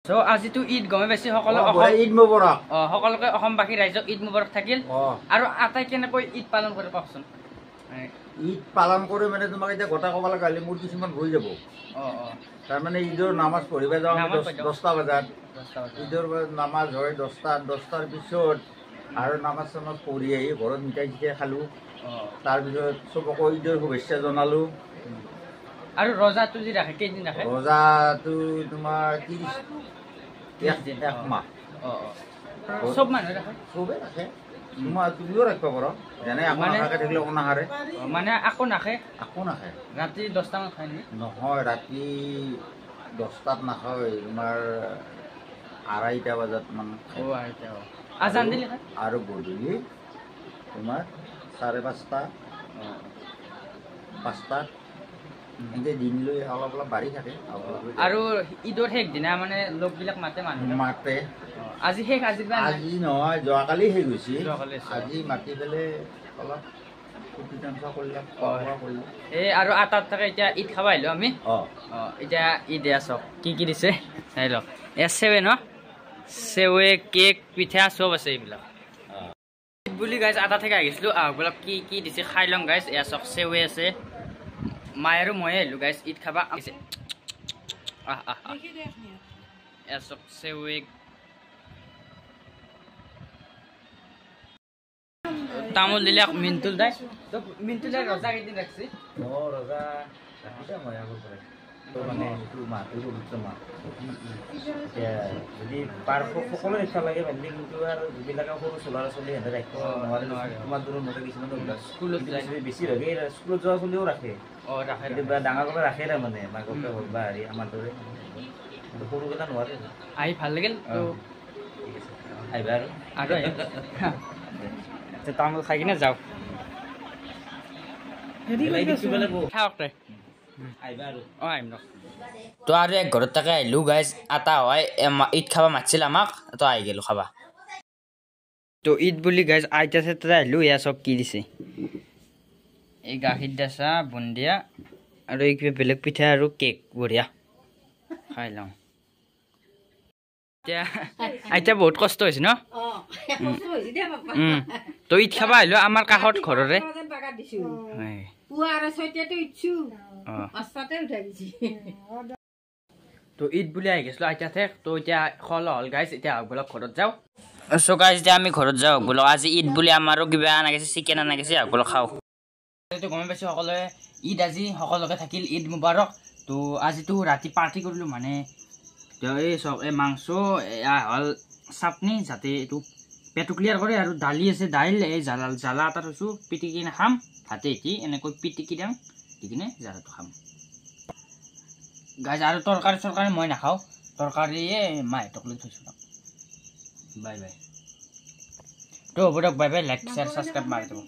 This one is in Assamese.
So আজিতো ঈদ গমে বেছি সকলো ঈদ মুবাৰক সকলোকে অসমবাসী ৰাইজক ঈদ মুবাৰক থাকিল আৰু আটাই কেনেকৈ ঈদ পালন কৰে কওকচোন ঈদ পালন কৰি মানে তোমাক এতিয়া গোটা ক'ব লগা হ'লে মোৰ কিছুমান হৈ যাব তাৰমানে ঈদৰ নামাজ পঢ়িব যাওঁ 10টা বজাত ঈদৰ নামাজ হয় 10টাৰ পিছত আৰু নামাজ চামাজ পঢ়ি আহি ঘৰত মিঠাই চিঠাই খালোঁ তাৰপিছত চবকে ঈদৰ শুভেচ্ছা জনালোঁ আৰু ৰজাটো যি ৰাখে কেইদিন ৰাখে ৰজাটো তোমাৰ 1 মাহ সব মানুহে ৰাখে চবেই ৰাখে তুমিও ৰাখিব পাৰা যেনে আকৌ নাখাকে থাকিলে আকৌ নাখাৰে মানে আকৌ নাখে ৰাতি 10টামান খায় নেকি নহয় ৰাতি 10টাত নাখায় তোমাৰ 2:30 বজাত মান আজান দিলে আৰু গধূলি তোমাৰ 5:30 5টা এনেকৈ দিন লৈ অলপ অলপ বাঢ়ি থাকে আৰু ঈদৰ শেষ দিনা মানে লোকবিলাক মাতে আজি শেষ আজি নহয় যোৱাকালি শেষ হৈছে আজি মাতি পেলাই অলপ আৰু আটাত থাকে এতিয়া ঈদ খাব আহিলোঁ আমি এতিয়া ঈদ চক কি দিছে চাই লওক এয়া চেৱে ন চেৱে কেক পিঠা চব আছে এইবিলাক ঈদ বুলি গাইজ আটা থেকে আহিছিলোঁ আহবিলাক কি দিছে খাই লওঁ গাইজ এয়া চক চেৱে আছে মায়ে আৰু ময়ে আহিলোঁ গাইজ ঈদ খাবা এয়া চক চেৱে তামোল দিলে মিন্টুল দাই ৰজা কেইদিন ৰাখছি ৰজা ৰাখিছে মই আগৰ পৰাই মানে এইটো মাহটো পবিত্ৰ মাহ এতিয়া যদি পাৰ সকলো ইচ্ছা লাগে মেলি কিন্তু আৰু যিবিলাকে সৰু ল'ৰা ছোৱালী সিহঁতে ৰাখিব নোৱাৰে তোমাৰ দূৰত মতে কিছুমান স্কুলত বেছি ৰাখে স্কুলত যোৱা ছোৱালীও ৰাখে ডাঙৰ ক'লে ৰাখে তাৰমানে মাককে হওক বা হেৰি আমাৰ দৰে কিন্তু সৰুকেইটা নোৱাৰে আহি ভাল লাগিল আহিবা আৰু তামোল খাই কিনে যাওঁ তো আৰু এক ঘৰত তাকে আহিলোঁ গাইজ আটা হয় ঈদ খাবা মাতিছিল আমাক তো আহি গ'লোঁ খাবা তো ঈদ বুলি গাইজ আইতা চাইতা আহিলোঁ এয়া চব কি দিছে এই গাখীৰ দিয়া চাহ বুন্দিয়া আৰু এই কিবা বেলেগ পিঠা আৰু কেক বঢ়িয়া খাই লওঁ এতিয়া বহুত কষ্ট হৈছে ন তো ঈদ খাবা আহিলোঁ আমাৰ কাষত ঘৰৰে তো ঈদ বুলি আহি গৈছিলোঁ আইতা ঠেক তো এতিয়া খোৱা হ'ল গাইজ এতিয়া আগবিলাক ঘৰত যাওঁ চ' গাইজ এতিয়া আমি ঘৰত যাওঁ আগবিলাক আজি ঈদ বুলি আমাৰো কিবা আনা গৈছে চিকেন আনা গৈছে আগবিলাক খাওঁ গমে পাইছোঁ সকলোৱে ঈদ আজি সকলোকে থাকিল ঈদ মুবাৰক তো আজিতো ৰাতি পাৰ্টি কৰিলোঁ মানে এই চব এই মাংস এয়া হ'ল চাটনি যাতে এইটো পেটটো ক্লিয়াৰ কৰে আৰু দালি আছে দাইল এই জ্বালা এটা থৈছোঁ পিটিকি কিনে খাম ভাতে এটি এনেকৈ পিটিকি দিওঁ দি কিনে জ্বালাটো খাম গাইজ আৰু তৰকাৰী মই নাখাওঁ তৰকাৰীয়ে মাহঁতক লৈ থৈছোঁ বাই বাই তো হ'ব দিয়ক bye bye like share subscribe মাৰি দিব